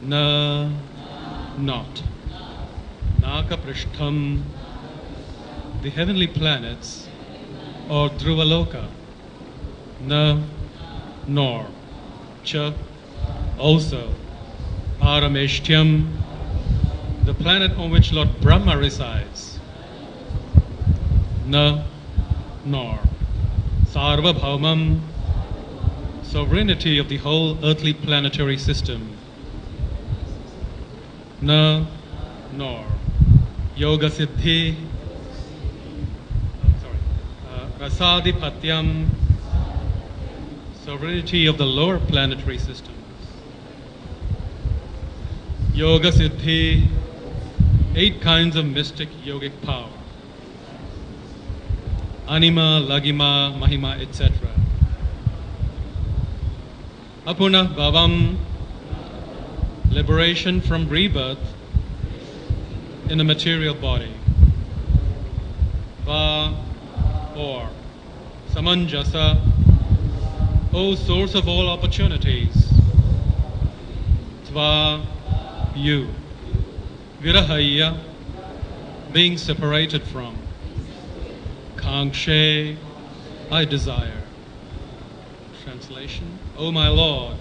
Na, not. Naka Prishtham, the heavenly planets, or Dhruvaloka. Na, nor. Cha, also. Parameshtyam, the planet on which Lord Brahma resides. Na, nor. Sarvabhaumam, sovereignty of the whole earthly planetary system. Na, nor. Yoga Siddhi, Rasadhipatyam, sovereignty of the lower planetary systems. Yoga Siddhi, 8 kinds of mystic yogic power. Anima, Lagima, Mahima, etc. Apuna Bhavam, liberation from rebirth in a material body. Va, or. Samanjasa, O source of all opportunities. Tva, you. Virahaya, being separated from. Kankshe, I desire. Translation, O my Lord,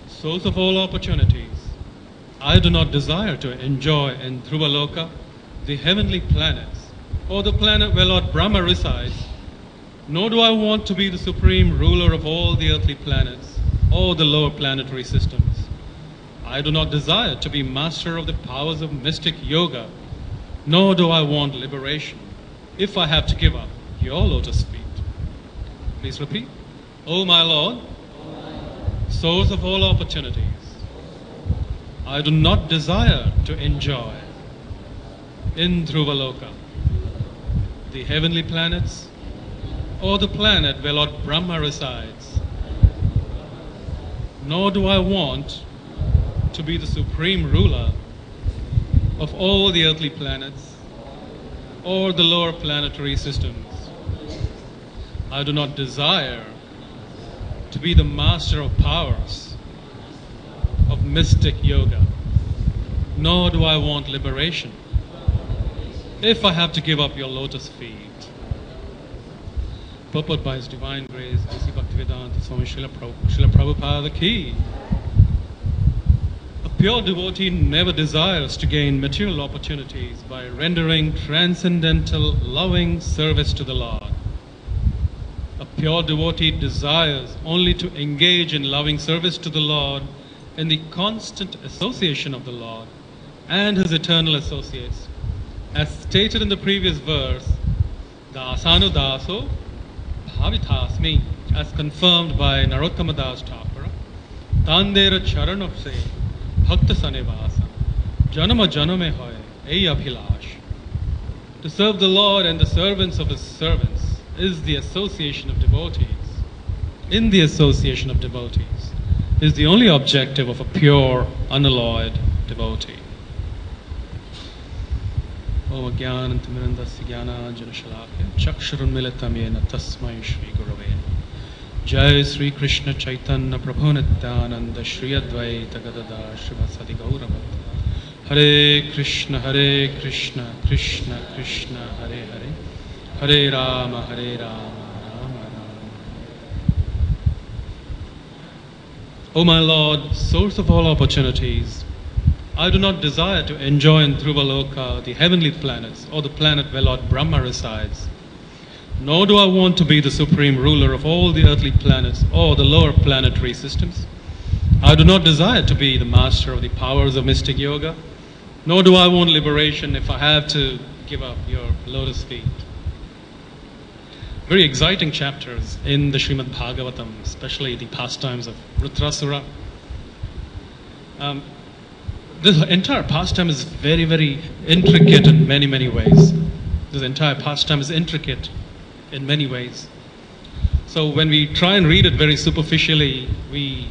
source of all opportunities, I do not desire to enjoy in Dhruvaloka, the heavenly planets, or the planet where Lord Brahma resides, nor do I want to be the supreme ruler of all the earthly planets, or the lower planetary systems. I do not desire to be master of the powers of mystic yoga, nor do I want liberation, if I have to give up your lotus feet. Please repeat. O my Lord, source of all opportunities, I do not desire to enjoy in Dhruvaloka, the heavenly planets, or the planet where Lord Brahma resides, nor do I want to be the supreme ruler of all the earthly planets or the lower planetary systems. I do not desire to be the master of powers of mystic yoga, nor do I want liberation if I have to give up your lotus feet. Purport by His Divine Grace, A.C. Bhaktivedanta Swami Srila Prabhupada Ki. A pure devotee never desires to gain material opportunities by rendering transcendental, loving service to the Lord. A pure devotee desires only to engage in loving service to the Lord in the constant association of the Lord and His eternal associates. As stated in the previous verse, Dasanu Daso Bhavitasmi, as confirmed by Narottama Das Thakura, Tandera Charanose Bhakta Sanivasa, Janama Janame Hoy, Ei Abhilash. To serve the Lord and the servants of His servants is the association of devotees. In the association of devotees is the only objective of a pure, unalloyed devotee. Om Jnanantimirandasya Jnananjana Shalakya Chakshurunmilitam Yena Tasmai Shri Gurave Jai Sri Krishna Chaitanya Prabhu Nityananda Shri Advaita Gadadhar Srivasadi Gauravata Hare Krishna Krishna Krishna Hare Hare Hare Rama Rama Rama. O my Lord, source of all opportunities, I do not desire to enjoy in Dhruvaloka, the heavenly planets, or the planet where Lord Brahma resides. Nor do I want to be the supreme ruler of all the earthly planets or the lower planetary systems. I do not desire to be the master of the powers of mystic yoga, nor do I want liberation if I have to give up your lotus feet. Very exciting chapters in the Srimad Bhagavatam, especially the pastimes of Vrutrasura. This entire pastime is very, very intricate in many, many ways. This entire pastime is intricate in many ways. So when we try and read it very superficially, we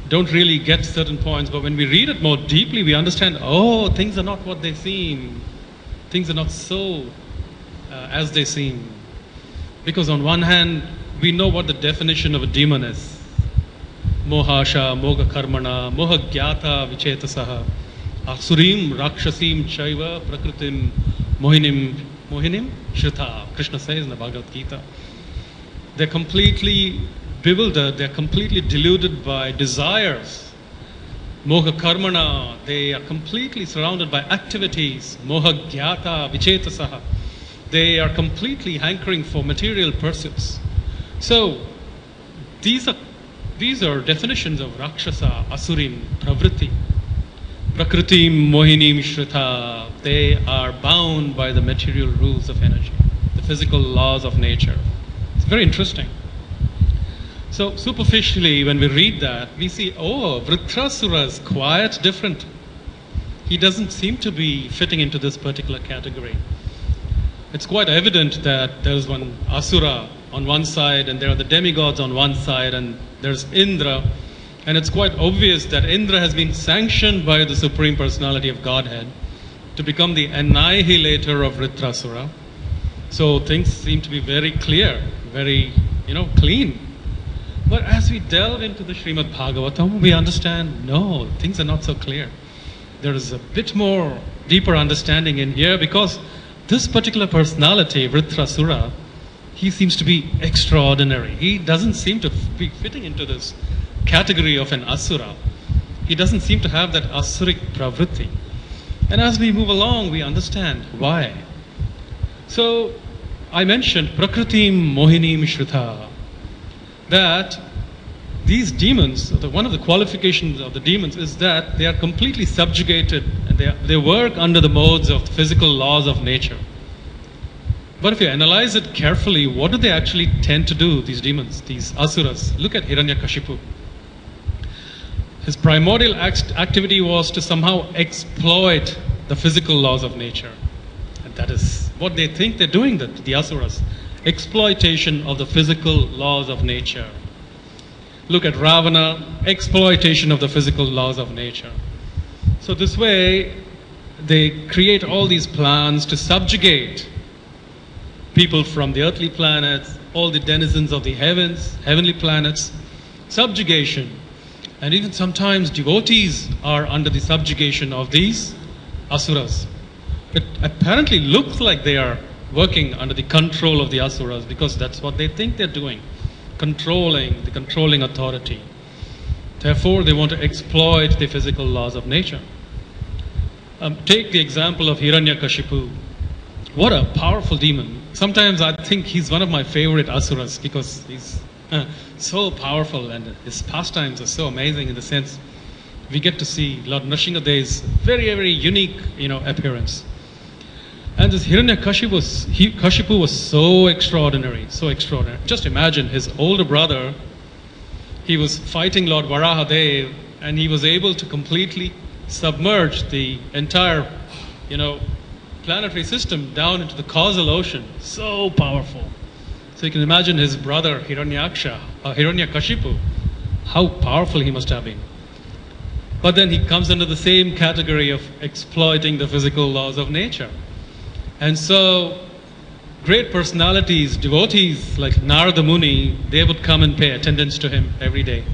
don't really get certain points. But when we read it more deeply, we understand, oh, things are not what they seem. Things are not so as they seem. Because on one hand, we know what the definition of a demon is. mohasha, moga karmana, moha gyata vichetasaha, asurim rakshasim chaiva prakritim mohinim shrita. Krishna says in the Bhagavad Gita. They're completely bewildered, they're completely deluded by desires. Moha karmana, they are completely surrounded by activities. Moha gyata vichetasaha. They are completely hankering for material pursuits. So, these are definitions of Rakshasa, Asurim, Pravritti. Prakritim, Mohinim, Shrita. They are bound by the material rules of energy, the physical laws of nature. It's very interesting. So, superficially, when we read that, we see, oh, Vritrasura is quite different. He doesn't seem to be fitting into this particular category. It's quite evident that there's one Asura on one side, and there are the demigods on one side, and there's Indra. And it's quite obvious that Indra has been sanctioned by the Supreme Personality of Godhead to become the annihilator of Vritrasura. So things seem to be very clear, very, clean. But as we delve into the Srimad Bhagavatam, we understand, no, things are not so clear. There is a bit more deeper understanding in here, because this particular personality, Vritrasura, he seems to be extraordinary. He doesn't seem to be fitting into this category of an Asura. He doesn't seem to have that Asuric pravritti. And as we move along, we understand why. So, I mentioned Prakritim Mohinim Shrita, that these demons, one of the qualifications of the demons is that they are completely subjugated, and they work under the modes of the physical laws of nature. But if you analyze it carefully, what do they actually tend to do, these demons, these asuras? Look at Hiranyakashipu. His primordial activity was to somehow exploit the physical laws of nature. And that is what they think they're doing, the asuras. Exploitation of the physical laws of nature. Look at Ravana, exploitation of the physical laws of nature. So this way, they create all these plans to subjugate people from the earthly planets, all the denizens of the heavens, heavenly planets, subjugation. And even sometimes devotees are under the subjugation of these asuras. It apparently looks like they are working under the control of the asuras, because that's what they think they're doing, the controlling authority. Therefore, they want to exploit the physical laws of nature. Take the example of Hiranyakashipu. What a powerful demon. Sometimes I think he's one of my favorite asuras, because he's so powerful, and his pastimes are so amazing, in the sense we get to see Lord Nrsimhadeva's very, very unique, appearance. And this Hiranyakashipu was so extraordinary, so extraordinary. Just imagine his older brother, he was fighting Lord Varahadev, and he was able to completely submerge the entire, planetary system down into the causal ocean. So powerful. So you can imagine his brother Hiranyakashipu, how powerful he must have been. But then he comes under the same category of exploiting the physical laws of nature. And so, great personalities, devotees like Narada Muni, they would come and pay attendance to him every day.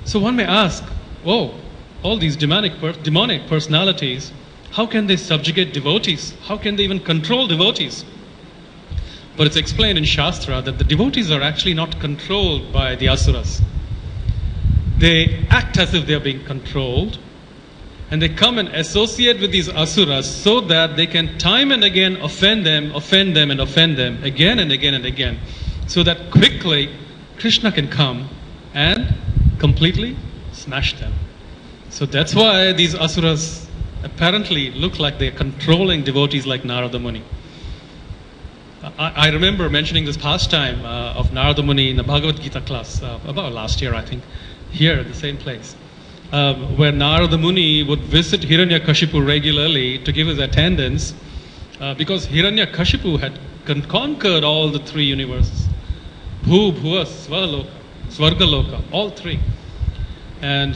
So one may ask, all these demonic personalities, how can they subjugate devotees? How can they even control devotees? But it's explained in Shastra that the devotees are actually not controlled by the asuras. They act as if they are being controlled, and they come and associate with these asuras so that they can time and again offend them, again and again and again, so that quickly Krishna can come and completely smash them. So that's why these asuras apparently look like they're controlling devotees like Narada Muni. I remember mentioning this pastime of Narada Muni in the Bhagavad Gita class about last year, I think, here at the same place, where Narada Muni would visit Hiranyakashipu regularly to give his attendance, because Hiranyakashipu had conquered all the three universes, Bhu, Bhuva, Svargaloka, all three. And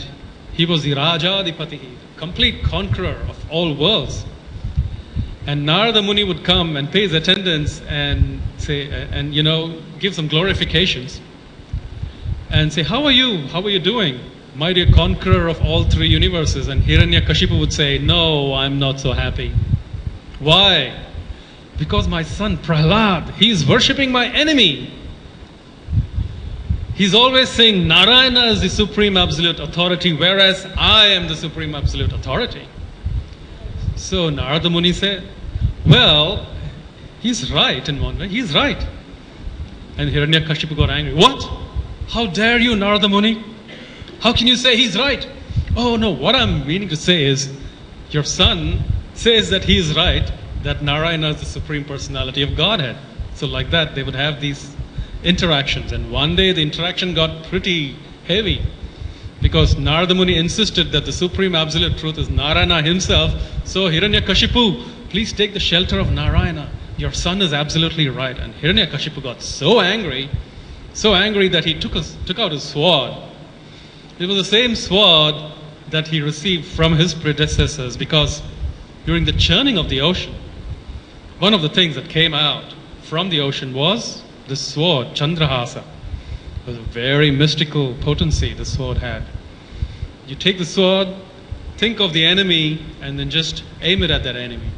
he was the Rajadipati, complete conqueror of all worlds. And Narada Muni would come and pay his attendance and say, give some glorifications. and say, how are you? How are you doing? My dear conqueror of all three universes. And Hiranyakashipu would say, no, I'm not so happy. Why? Because my son Prahlad, he is worshipping my enemy. He's always saying Narayana is the supreme absolute authority, whereas I am the supreme absolute authority. So Narada Muni said, well, he's right in one way, he's right. And Hiranyakashipu got angry. What? How dare you, Narada Muni? How can you say he's right? Oh no, what I'm meaning to say is, your son says that he is right, that Narayana is the supreme personality of Godhead. So like that, they would have these interactions. And one day the interaction got pretty heavy, because Narada Muni insisted that the supreme absolute truth is Narayana himself. So Hiranyakashipu, please take the shelter of Narayana. Your son is absolutely right. And Hiranyakashipu got so angry that he took out his sword. It was the same sword that he received from his predecessors, because during the churning of the ocean, one of the things that came out from the ocean was the sword, Chandrahasa. It was a very mystical potency the sword had. You take the sword, think of the enemy, and then just aim it at that enemy.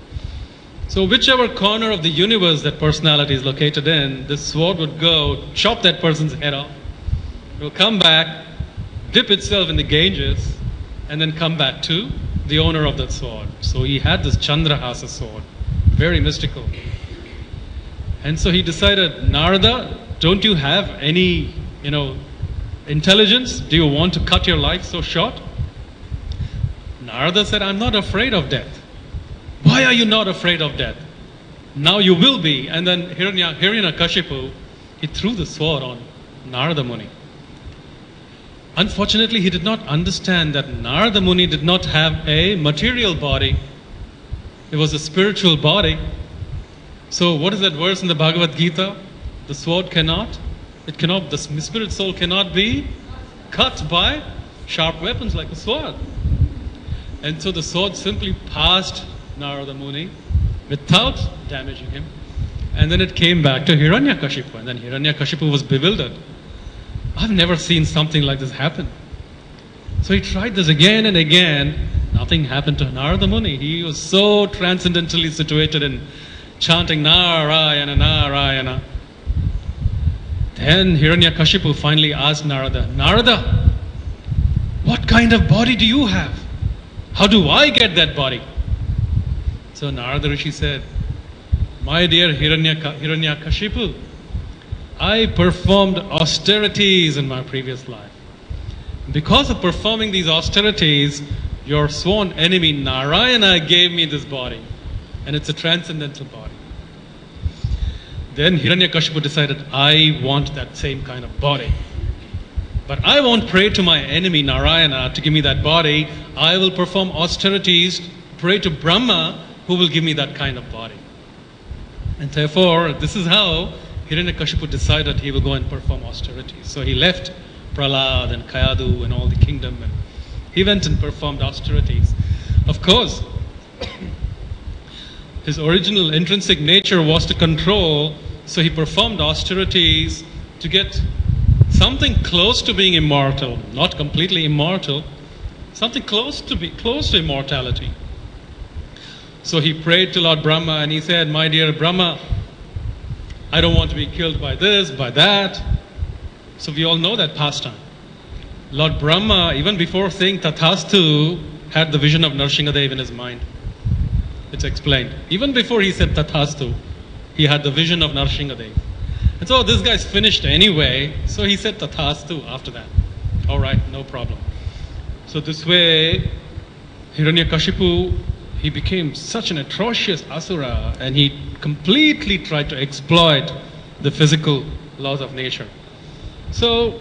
So whichever corner of the universe that personality is located in, this sword would go, chop that person's head off. It will come back, dip itself in the Ganges, and then come back to the owner of that sword. So he had this Chandrahasa sword, very mystical. And so he decided, Narada, don't you have any, intelligence? Do you want to cut your life so short? Narada said, I'm not afraid of death. Why are you not afraid of death? Now you will be. And then Hiranyakashipu, he threw the sword on Narada Muni. Unfortunately, he did not understand that Narada Muni did not have a material body. It was a spiritual body. So what is that verse in the Bhagavad Gita? The sword the spirit soul cannot be cut by sharp weapons like a sword. And so the sword simply passed Narada Muni without damaging him. And then it came back to Hiranyakashipu. And then Hiranyakashipu was bewildered. I've never seen something like this happen. So he tried this again and again. Nothing happened to Narada Muni. He was so transcendentally situated in chanting Narayana, Narayana. Then Hiranyakashipu finally asked Narada, Narada, what kind of body do you have? How do I get that body? So Narada Rishi said, my dear Hiranyakashipu, I performed austerities in my previous life. Because of performing these austerities, your sworn enemy Narayana gave me this body. And it's a transcendental body. Then Hiranyakashipu decided, I want that same kind of body. But I won't pray to my enemy Narayana to give me that body. I will perform austerities, pray to Brahma, who will give me that kind of body. And therefore, this is how Hiranyakashipu decided he will go and perform austerities. So he left Prahlad and Kayadu and all the kingdom, and he went and performed austerities. Of course, his original intrinsic nature was to control, so he performed austerities to get something close to being immortal, not completely immortal, something close to immortality. So he prayed to Lord Brahma and he said, my dear Brahma, I don't want to be killed by this, by that. So we all know that pastime. Lord Brahma, even before saying Tathastu, had the vision of Nrsimhadev in his mind. It's explained. Even before he said Tathastu, he had the vision of Nrsimhadev. And so this guy's finished anyway, so he said Tathastu after that. All right, no problem. So this way, Hiranyakashipu, he became such an atrocious asura, and he completely tried to exploit the physical laws of nature. So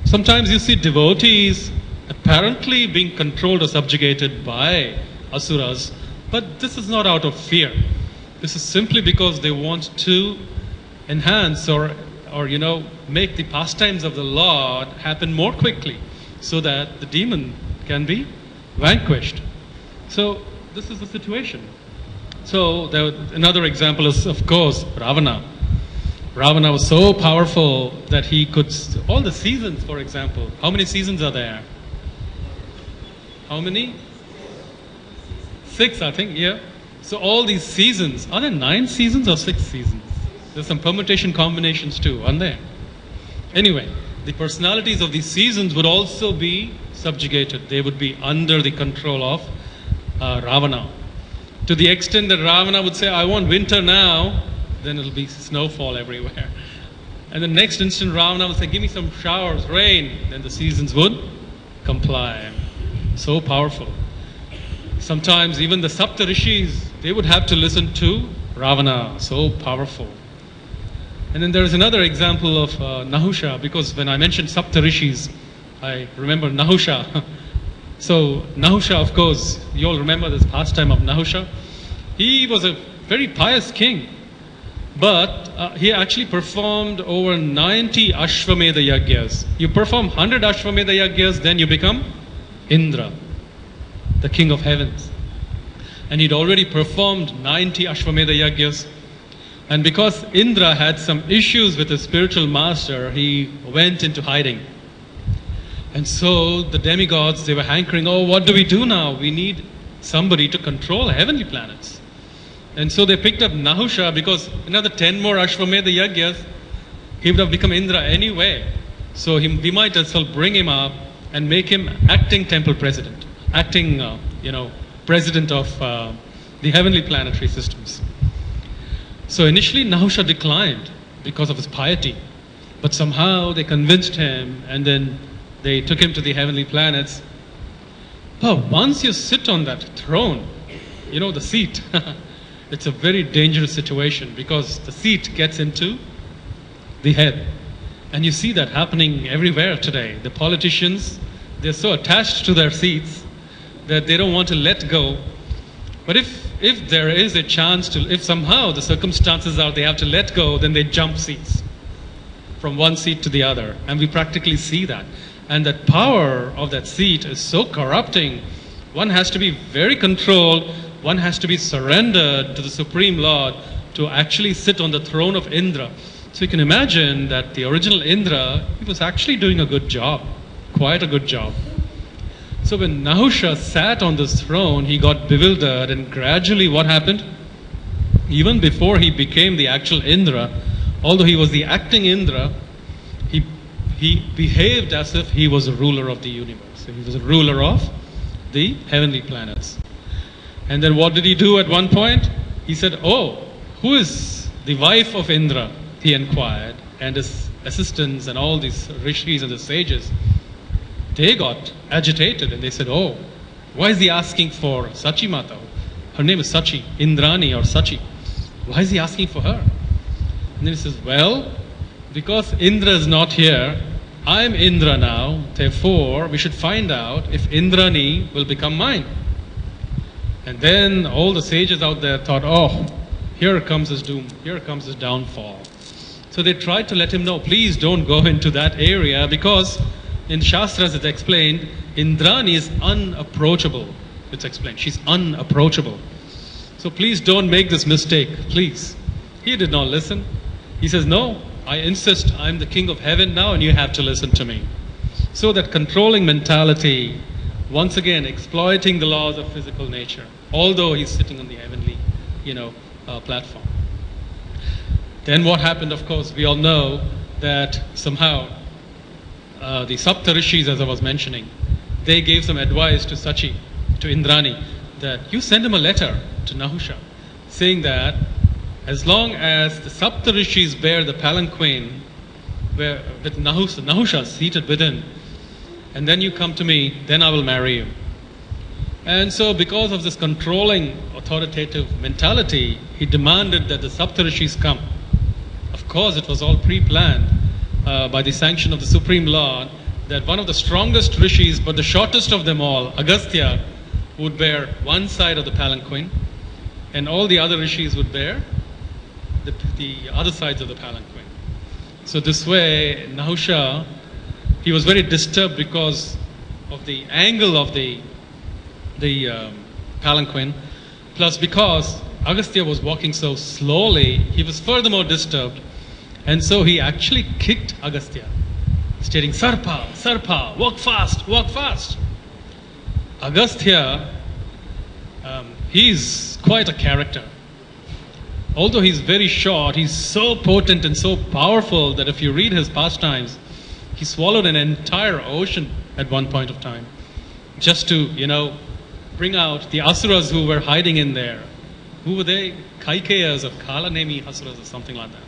sometimes you see devotees apparently being controlled or subjugated by asuras, but this is not out of fear. This is simply because they want to enhance or make the pastimes of the Lord happen more quickly, so that the demon can be vanquished. So this is the situation. So another example is, of course, Ravana. Ravana was so powerful that he could, all the seasons, for example, how many seasons are there? How many? 6, I think, yeah. So all these seasons, are there 9 seasons or 6 seasons? There's some permutation combinations too, aren't there? Anyway, the personalities of these seasons would also be subjugated. They would be under the control of Ravana. To the extent that Ravana would say, I want winter now, then it'll be snowfall everywhere. And the next instant Ravana would say, give me some showers, rain. Then the seasons would comply. So powerful. Sometimes even the Sapta Rishis, they would have to listen to Ravana. So powerful. And then there is another example of Nahusha, because when I mentioned Sapta Rishis, I remember Nahusha. So Nahusha, of course, you all remember this pastime of Nahusha. He was a very pious king, but he actually performed over 90 Ashvamedha Yagyas. You perform 100 Ashvamedha Yagyas, then you become Indra, the king of heavens. And he'd already performed 90 Ashvamedha Yagyas. And because Indra had some issues with his spiritual master, he went into hiding. And so the demigods, they were hankering, oh, what do we do now? We need somebody to control heavenly planets. And so they picked up Nahusha, because another 10 more Ashvamedha Yagyas, he would have become Indra anyway. So we might as well bring him up and make him acting temple president, acting, president of the heavenly planetary systems. So initially Nahusha declined because of his piety, but somehow they convinced him, and then they took him to the heavenly planets. But once you sit on that throne, the seat, it's a very dangerous situation, because the seat gets into the head. And you see that happening everywhere today. The politicians, they're so attached to their seats that they don't want to let go. But if there is a chance to, if somehow the circumstances are they have to let go, then they jump seats from one seat to the other. And we practically see that. And that power of that seat is so corrupting. One has to be very controlled. One has to be surrendered to the Supreme Lord to actually sit on the throne of Indra. So you can imagine that the original Indra, he was actually doing a good job, quite a good job. So when Nahusha sat on this throne, he got bewildered, and gradually what happened? Even before he became the actual Indra, although he was the acting Indra, he behaved as if he was a ruler of the universe. He was a ruler of the heavenly planets. And then what did he do at one point? He said, oh, who is the wife of Indra? He inquired. And his assistants and all these rishis and the sages, they got agitated, and they said, oh, why is he asking for Sachi Mata? Her name is Sachi, Indrani or Sachi. Why is he asking for her? And then he says, well, because Indra is not here, I'm Indra now, therefore we should find out if Indrani will become mine. And then all the sages out there thought, oh, here comes his doom, here comes his downfall. So they tried to let him know, please don't go into that area, because in Shastras it's explained, Indrani is unapproachable. It's explained, she's unapproachable. So please don't make this mistake, please. He did not listen. He says, no, I insist, I'm the king of heaven now, and you have to listen to me. So that controlling mentality, once again exploiting the laws of physical nature, although he's sitting on the heavenly, platform. Then what happened, of course, we all know that somehow the Sapta Rishis, as I was mentioning, they gave some advice to Sachi, to Indrani, that you send him a letter to Nahusha, saying that as long as the Sapta Rishis bear the palanquin with Nahusha seated within, and then you come to me, then I will marry you. And so because of this controlling authoritative mentality, he demanded that the Sapta Rishis come. Of course, it was all pre-planned by the sanction of the Supreme Lord, that one of the strongest rishis, but the shortest of them all, Agastya, would bear one side of the palanquin, and all the other rishis would bear the other sides of the palanquin. So this way, Nahusha, he was very disturbed because of the angle of the palanquin, plus because Agastya was walking so slowly, he was furthermore disturbed. And so he actually kicked Agastya, stating, Sarpa, Sarpa, walk fast, walk fast. Agastya, he's quite a character. Although he's very short, he's so potent and so powerful that if you read his pastimes, he swallowed an entire ocean at one point of time just to, bring out the asuras who were hiding in there. Who were they? Kaikayas or Kalanemi asuras or something like that.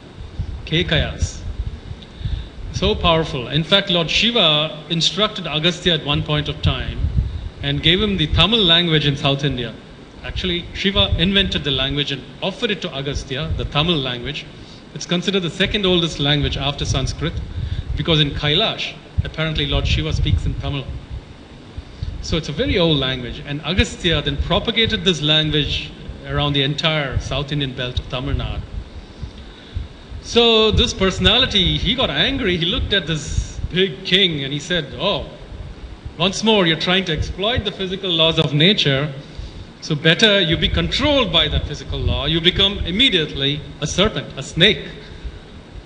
Kekayas. So powerful. In fact, Lord Shiva instructed Agastya at one point of time and gave him the Tamil language in South India. Actually, Shiva invented the language and offered it to Agastya, the Tamil language. It's considered the second oldest language after Sanskrit, because in Kailash, apparently Lord Shiva speaks in Tamil. So it's a very old language. And Agastya then propagated this language around the entire South Indian belt of Tamil Nadu. So this personality, he got angry. He looked at this big king and he said, oh, once more you're trying to exploit the physical laws of nature. So better you be controlled by that physical law. You become immediately a serpent, a snake.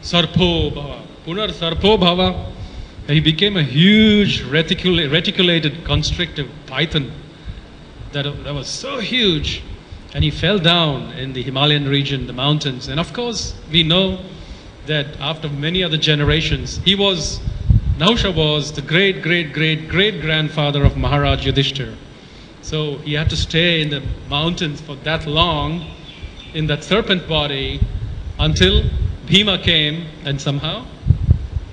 Sarpo bhava. Punar sarpo bhava. He became a huge reticulated constrictive python that was so huge. And he fell down in the Himalayan region, the mountains. And of course, we know that after many other generations, Nahusha was the great-great-great-great-grandfather of Maharaj Yudhishthira. So he had to stay in the mountains for that long in that serpent body until Bhima came and somehow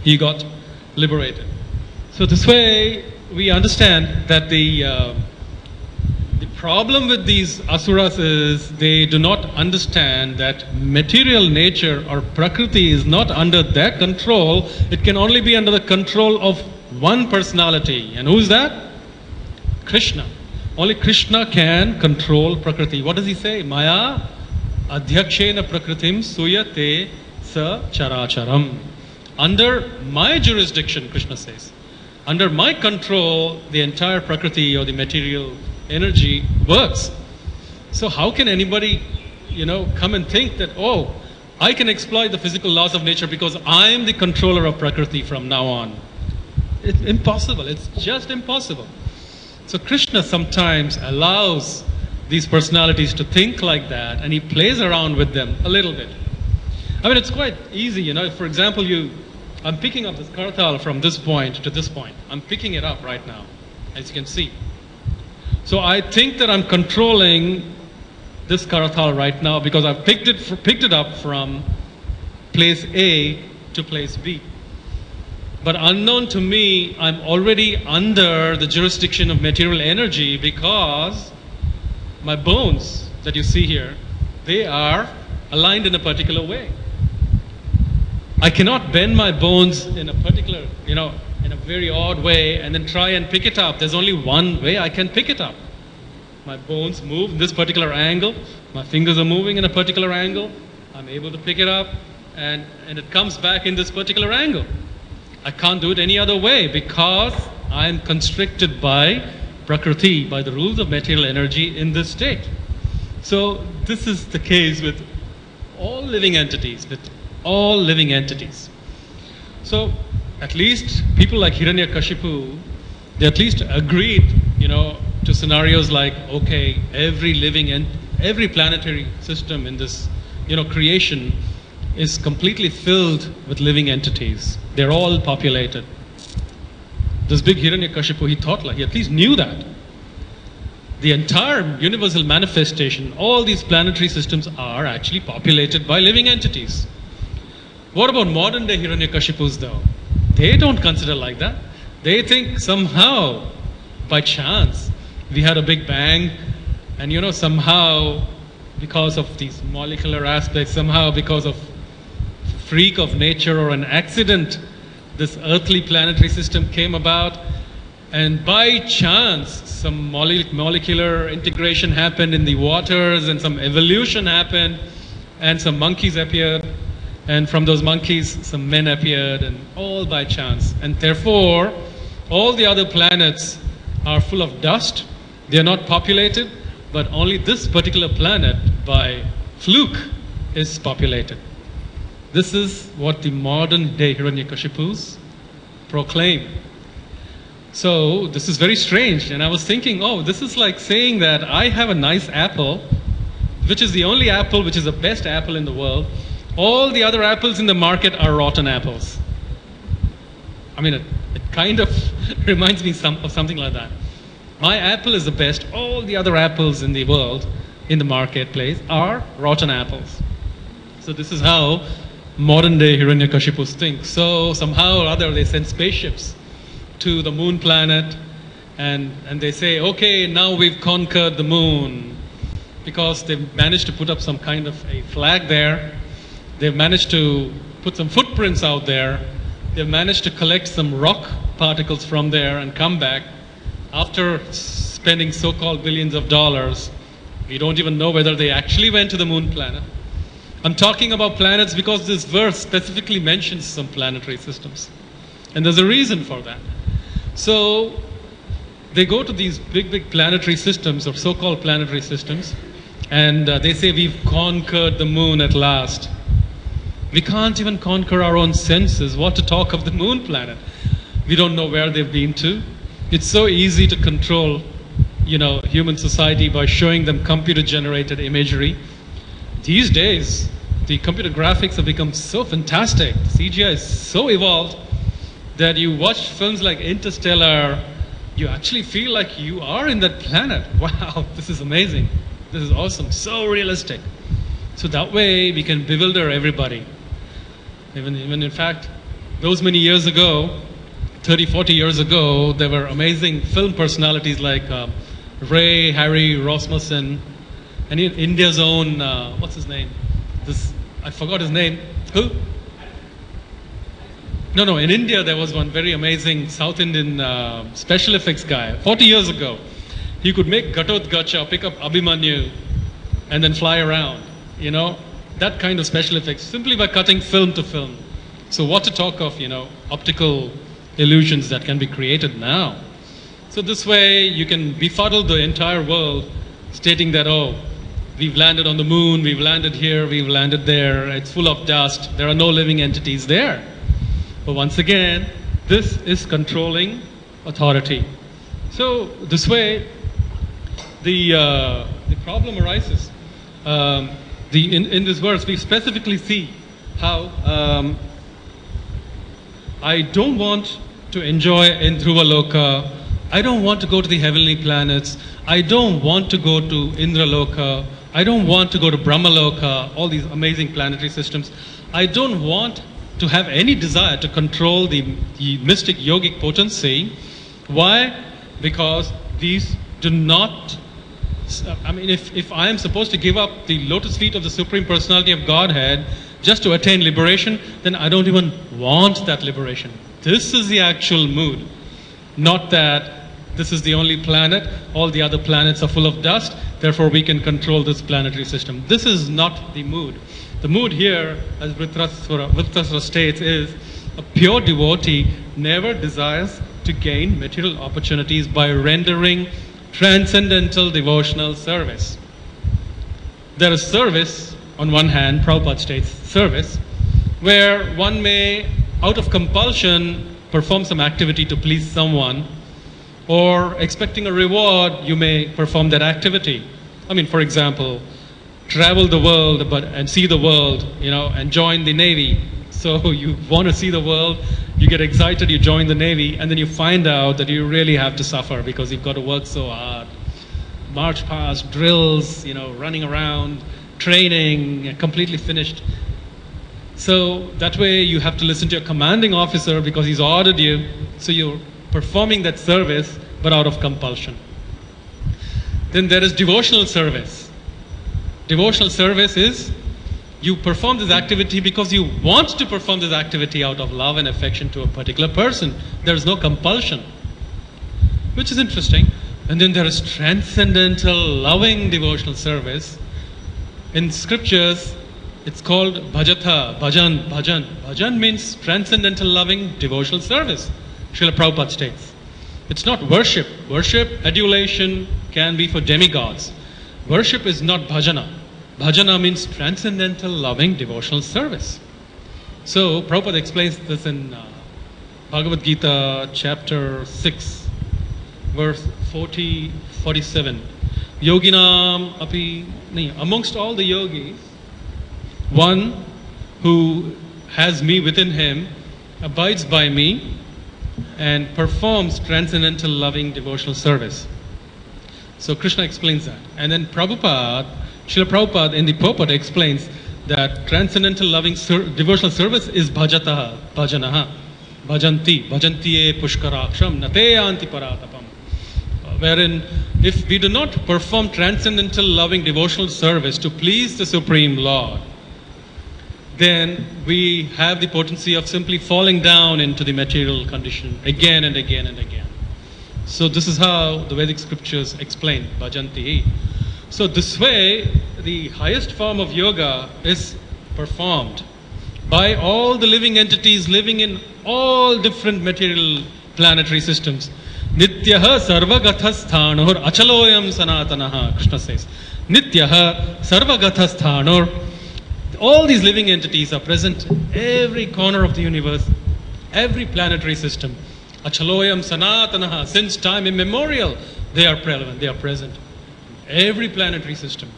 he got liberated. So this way we understand that the problem with these asuras is they do not understand that material nature or prakriti is not under their control. It can only be under the control of one personality. And who is that? Krishna. Only Krishna can control prakriti. What does he say? Maya adhyakshena prakritim suyate sa characharam. Under my jurisdiction, Krishna says, under my control, the entire prakriti or the material energy works. So how can anybody, come and think that, oh, I can exploit the physical laws of nature because I am the controller of prakriti from now on? It's impossible. It's just impossible. So Krishna sometimes allows these personalities to think like that, and he plays around with them a little bit. I mean, it's quite easy, For example, I'm picking up this karatal from this point to this point. I'm picking it up right now, as you can see. So I think that I'm controlling this karatal right now because I've picked it up from place A to place B. But unknown to me, I'm already under the jurisdiction of material energy because my bones that you see here, they are aligned in a particular way. I cannot bend my bones in a particular, in a very odd way and then try and pick it up. There's only one way I can pick it up. My bones move in this particular angle. My fingers are moving in a particular angle. I'm able to pick it up and it comes back in this particular angle. I can't do it any other way because I'm constricted by prakriti, by the rules of material energy in this state. So this is the case with all living entities, So at least people like Hiranyakashipu, they at least agreed, to scenarios like, okay, every planetary system in this, creation is completely filled with living entities. They're all populated. This big Hiranyakashipu, he at least knew that. The entire universal manifestation, all these planetary systems are actually populated by living entities. What about modern day Hiranyakashipus though? They don't consider like that. They think somehow, by chance, we had a big bang and somehow because of these molecular aspects, somehow because of freak of nature or an accident, this earthly planetary system came about, and by chance some molecular integration happened in the waters and some evolution happened and some monkeys appeared, and from those monkeys some men appeared, and all by chance. And therefore all the other planets are full of dust. They are not populated, but only this particular planet by fluke is populated. This is what the modern day Hiranyakashipus proclaim. So this is very strange, and I was thinking, oh, this is like saying that I have a nice apple, which is the only apple which is the best apple in the world. All the other apples in the market are rotten apples. I mean, it kind of reminds me of something like that. My apple is the best. All the other apples in the world, in the marketplace, are rotten apples. So this is how modern day Hiranyakashipus think. So somehow or other they send spaceships to the moon planet, and they say, okay, now we've conquered the moon, because they've managed to put up some kind of a flag there. They've managed to put some footprints out there. They've managed to collect some rock particles from there and come back. After spending so-called billions of dollars, we don't even know whether they actually went to the moon planet. I'm talking about planets because this verse specifically mentions some planetary systems. And there's a reason for that. So they go to these big planetary systems, or so-called planetary systems, and they say, we've conquered the moon at last. We can't even conquer our own senses. What to talk of the moon planet? We don't know where they've been to. It's so easy to control, human society by showing them computer-generated imagery. These days, the computer graphics have become so fantastic. CGI is so evolved that you watch films like Interstellar, you actually feel like you are in that planet. Wow, this is amazing. This is awesome. So realistic. So that way we can bewilder everybody. Even in fact, those many years ago, 30, 40 years ago, there were amazing film personalities like Ray Harry Rasmussen, and in India's own, what's his name? I forgot his name. Who? No, in India there was one very amazing South Indian special effects guy, 40 years ago. He could make Ghatotkacha, pick up Abhimanyu, and then fly around, that kind of special effects, simply by cutting film to film. So what to talk of, optical illusions that can be created now. So this way you can befuddle the entire world, stating that, oh, we've landed on the moon, we've landed here, we've landed there, it's full of dust, there are no living entities there. But once again, this is controlling authority. So this way, the problem arises. In this verse, we specifically see how I don't want to enjoy in Dhruvaloka. I don't want to go to the heavenly planets. I don't want to go to Indraloka. I don't want to go to Brahmaloka, all these amazing planetary systems. I don't want to have any desire to control the mystic yogic potency. Why? Because these do not, if I am supposed to give up the lotus feet of the Supreme Personality of Godhead just to attain liberation, then I don't even want that liberation. This is the actual mood. Not that this is the only planet, all the other planets are full of dust, therefore we can control this planetary system. This is not the mood. The mood here, as Vritrasura states, is a pure devotee never desires to gain material opportunities by rendering transcendental devotional service. There is service, on one hand, Prabhupada states, service, where one may, out of compulsion, perform some activity to please someone, or expecting a reward, you may perform that activity. For example, travel the world and see the world, and join the Navy. So you want to see the world, you get excited, you join the Navy, and then you find out that you really have to suffer because you've got to work so hard. March past, drills, running around, training, completely finished. So that way you have to listen to your commanding officer because he's ordered you. So you're performing that service, but out of compulsion. Then there is devotional service. Devotional service is you perform this activity because you want to perform this activity out of love and affection to a particular person. There is no compulsion, which is interesting. And then there is transcendental, loving devotional service. In scriptures, it's called bhajata, bhajan. Bhajan means transcendental, loving devotional service. Srila Prabhupada states. It's not worship. Worship, adulation can be for demigods. Worship is not bhajana. Bhajana means transcendental, loving, devotional service. So Prabhupada explains this in Bhagavad Gita chapter 6, verse 47. Yoginam api, amongst all the yogis, one who has me within him, abides by me, and performs transcendental loving devotional service. So Krishna explains that. And then Srila Prabhupada in the purport explains that transcendental loving devotional service is bhajataha, bhajanaha, bhajantiye pushkaraksham, nateyanti paratapam. Wherein, if we do not perform transcendental loving devotional service to please the Supreme Lord, then we have the potency of simply falling down into the material condition again and again and again. So this is how the Vedic scriptures explain bhajanti. So this way, the highest form of yoga is performed by all the living entities living in all different material planetary systems. Nityaha sarvagathasthanur achaloyam sanatanaha, Krishna says. Nityaha sarvagathasthanur. All these living entities are present in every corner of the universe, every planetary system. Achaloyam sanatanaha, since time immemorial, they are prevalent, they are present. Every planetary system.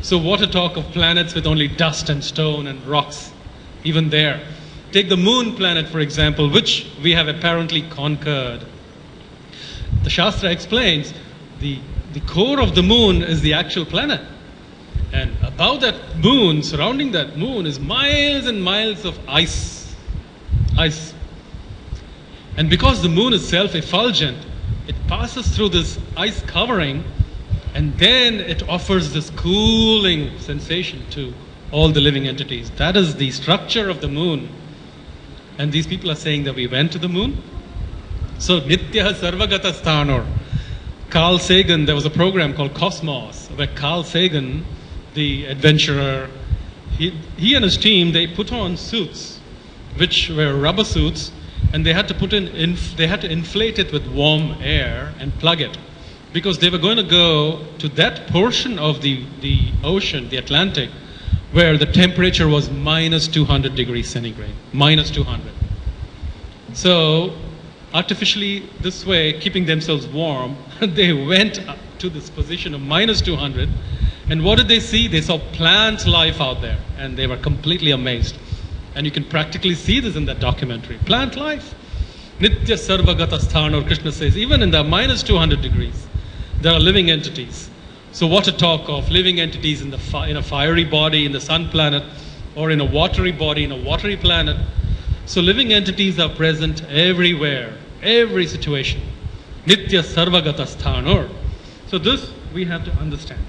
So what to talk of planets with only dust and stone and rocks, even there. Take the moon planet, for example, which we have apparently conquered. The Shastra explains the core of the moon is the actual planet. And above that moon, surrounding that moon, is miles and miles of ice. Ice. And because the moon is self-effulgent, it passes through this ice covering, and then it offers this cooling sensation to all the living entities. That is the structure of the moon. And these people are saying that we went to the moon. So, Nityaha Sarvagata Sthanor. Carl Sagan, there was a program called Cosmos, where Carl Sagan, the adventurer, he and his team, they put on suits, which were rubber suits, and they had to inflate it with warm air and plug it, because they were going to go to that portion of the ocean, the Atlantic, where the temperature was minus 200 degrees centigrade, minus 200. So, artificially, this way, keeping themselves warm, they went up to this position of minus 200. And what did they see? They saw plant life out there, and they were completely amazed. And you can practically see this in that documentary. Plant life. Nitya Sarvagata Sthanor, Krishna says, even in the minus 200 degrees, there are living entities. So what to talk of living entities in a fiery body, in the sun planet, or in a watery body, in a watery planet. So living entities are present everywhere, every situation. Nitya Sarvagata Sthanor. So this we have to understand.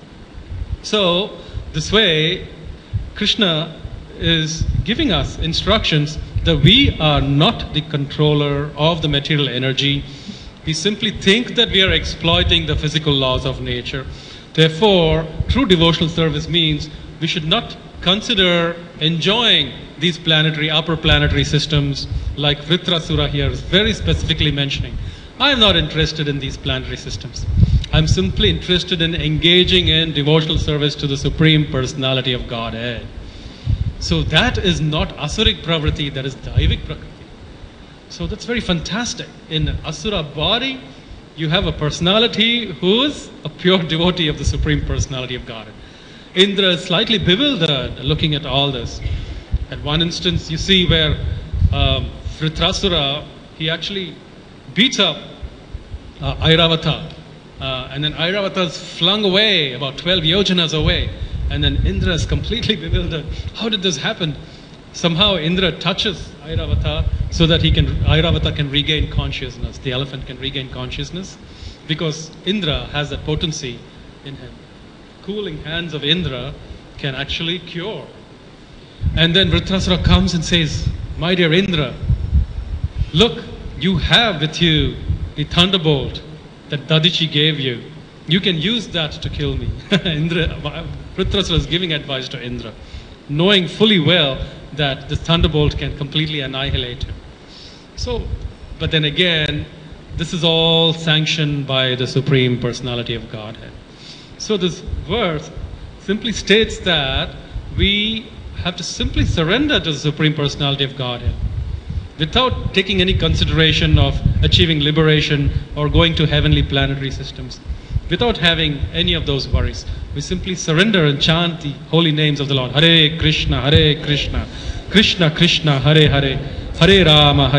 So, this way, Krishna is giving us instructions that we are not the controller of the material energy. We simply think that we are exploiting the physical laws of nature. Therefore, true devotional service means we should not consider enjoying these upper planetary systems, like Vritrasura here is very specifically mentioning. I am not interested in these planetary systems. I'm simply interested in engaging in devotional service to the Supreme Personality of Godhead. So that is not Asuric Pravriti, that is Daivik Prakriti. So that's very fantastic. In Asura body, you have a personality who is a pure devotee of the Supreme Personality of Godhead. Indra is slightly bewildered looking at all this. At one instance, you see where Vritrasura, he actually beats up Airavata. And then Airavata is flung away, about 12 yojanas away. And then Indra is completely bewildered. How did this happen? Somehow Indra touches Airavata so that Airavata can regain consciousness. The elephant can regain consciousness because Indra has that potency in him. Cooling hands of Indra can actually cure. And then Vritrasura comes and says, my dear Indra, look, you have with you the thunderbolt that Dadichi gave you. You can use that to kill me. Vritrasura is giving advice to Indra, knowing fully well that this thunderbolt can completely annihilate him. So, but then again, this is all sanctioned by the Supreme Personality of Godhead. So this verse simply states that we have to simply surrender to the Supreme Personality of Godhead without taking any consideration of achieving liberation or going to heavenly planetary systems, without having any of those worries. We simply surrender and chant the holy names of the Lord. Hare Krishna, Krishna Krishna, Hare Hare, Hare Rama,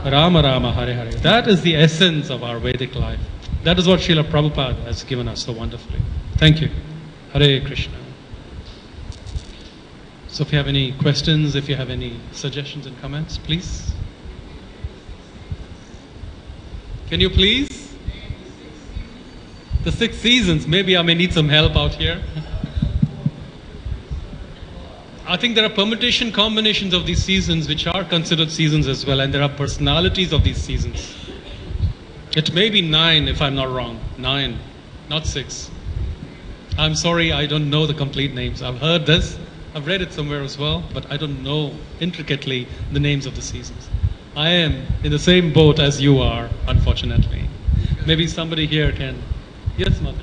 Rama Rama, Hare Hare. That is the essence of our Vedic life. That is what Srila Prabhupada has given us so wonderfully. Thank you. Hare Krishna. So if you have any questions, if you have any suggestions and comments, please. Can you please? The 6 seasons. Maybe I may need some help out here. I think there are permutation combinations of these seasons which are considered seasons as well, and there are personalities of these seasons. It may be 9 if I'm not wrong. 9, not 6. I'm sorry, I don't know the complete names. I've heard this, I've read it somewhere as well, but I don't know intricately the names of the seasons. I am in the same boat as you are, unfortunately. Maybe somebody here can. Yes, Mother.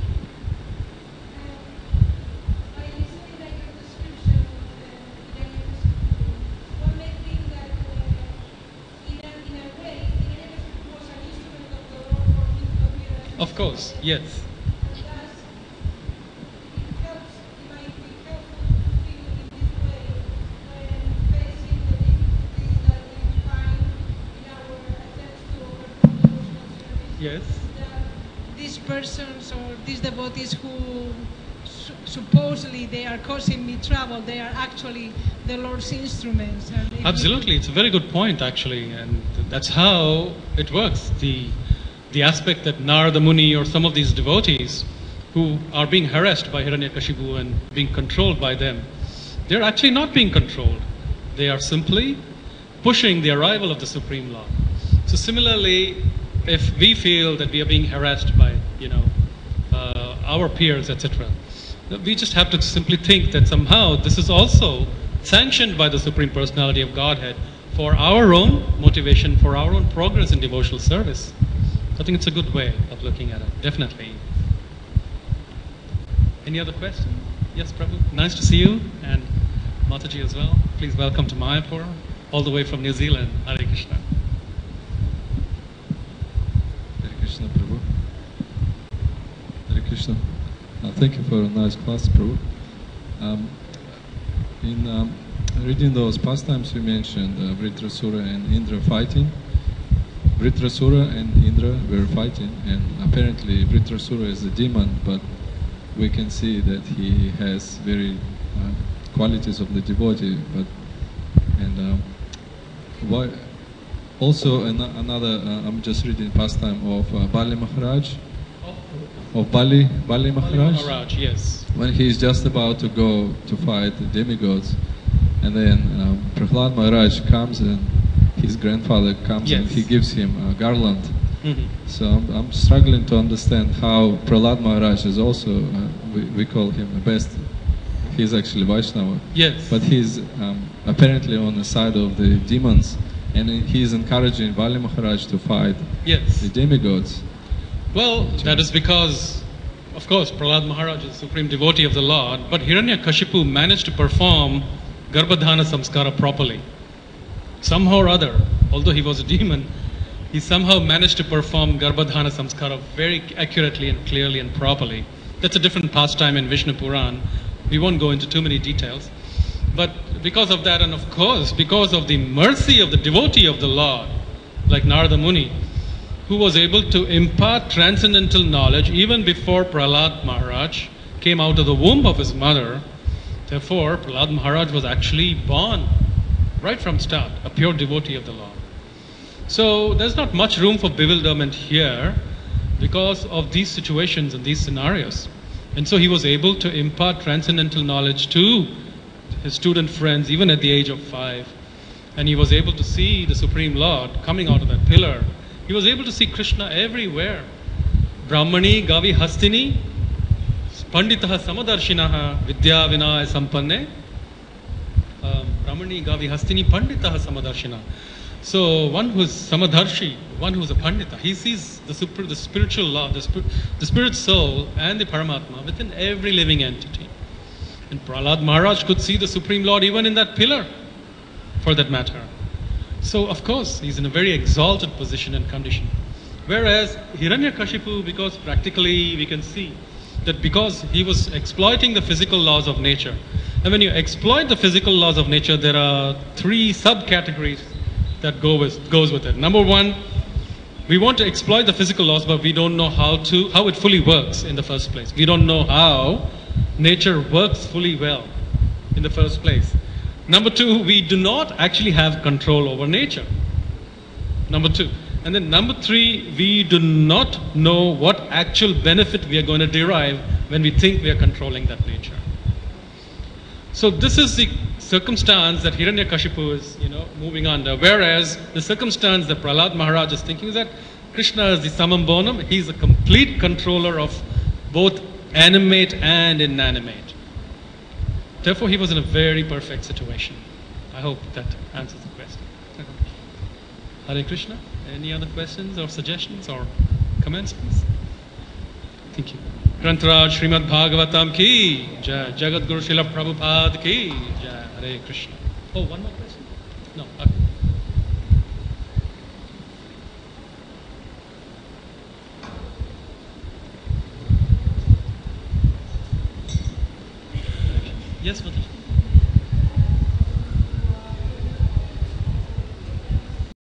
Of course, yes. Yes. These persons or these devotees who supposedly they are causing me trouble, they are actually the Lord's instruments. Absolutely, it's a very good point actually, and that's how it works. The aspect that Narada Muni or some of these devotees who are being harassed by Hiranyakashipu and being controlled by them, they're actually not being controlled. They are simply pushing the arrival of the Supreme Lord. So similarly, if we feel that we are being harassed by, our peers, etc., we just have to simply think that somehow this is also sanctioned by the Supreme Personality of Godhead for our own motivation, for our own progress in devotional service. I think it's a good way of looking at it, definitely. Any other question? Yes, Prabhu. Nice to see you, and Mataji as well. Please welcome to Mayapur, all the way from New Zealand. Hare Krishna. Hare Krishna, Prabhu. Hare Krishna. Thank you for a nice class, Prabhu. In reading those pastimes you mentioned, Vritrasura and Indra fighting. Vritrasura and Indra were fighting, and apparently Vritrasura is a demon, but we can see that he has very qualities of the devotee. Why? Also another, I'm just reading pastime of Bali Maharaj. Of Bali Maharaj. Maharaj, yes. When he is just about to go to fight the demigods, and then Prahlad Maharaj comes and his grandfather comes, yes, and he gives him a garland. Mm-hmm. So I'm struggling to understand how Prahlad Maharaj is also, we call him the best. He's actually Vaishnava. Yes. But he's apparently on the side of the demons, and he's encouraging Bali Maharaj to fight, yes, the demigods. Well, that is because, of course, Prahlad Maharaj is the supreme devotee of the Lord, but Hiranyakashipu managed to perform Garbhadhana Samskara properly. Somehow or other, although he was a demon, he somehow managed to perform Garbhadhana Samskara very accurately and clearly and properly. That's a different pastime in Vishnu Puran. We won't go into too many details. But because of that, and of course, because of the mercy of the devotee of the Lord, like Narada Muni, who was able to impart transcendental knowledge even before Prahlad Maharaj came out of the womb of his mother. Therefore, Prahlad Maharaj was actually born right from start, a pure devotee of the Lord. So there's not much room for bewilderment here because of these situations and these scenarios. And so he was able to impart transcendental knowledge to his student friends even at the age of 5. And he was able to see the Supreme Lord coming out of that pillar. He was able to see Krishna everywhere. Brahmani Gavi Hastini Panditaha Samadarshinaha Vidya Vinaya Sampanne. Brahmani Gavi Hastini Panditaha Samadarshina. So one who is Samadarshi, one who is a Pandita, he sees the spiritual law, the spirit soul and the Paramatma within every living entity. And Prahlad Maharaj could see the Supreme Lord even in that pillar, for that matter. So, of course, he's in a very exalted position and condition. Whereas Hiranyakashipu, because practically we can see that because he was exploiting the physical laws of nature. And when you exploit the physical laws of nature, there are three subcategories that goes with it. Number one, we want to exploit the physical laws, but we don't know how it fully works in the first place. We don't know how nature works fully well in the first place. Number two, we do not actually have control over nature. Number two. And then number three, we do not know what actual benefit we are going to derive when we think we are controlling that nature. So this is the circumstance that Hiranyakashipu is, moving under. Whereas the circumstance that Prahlad Maharaj is thinking is that Krishna is the summum bonum. He's a complete controller of both animate and inanimate. Therefore, he was in a very perfect situation. I hope that answers the question. Hare Krishna. Any other questions or suggestions or comments, please? Thank you. Grantaraj Srimad Bhagavatam ki jai, Jagat Guru Srila Prabhupada ki jai. Hare Krishna. Oh, one more question? No. Okay. Yes, Mataji.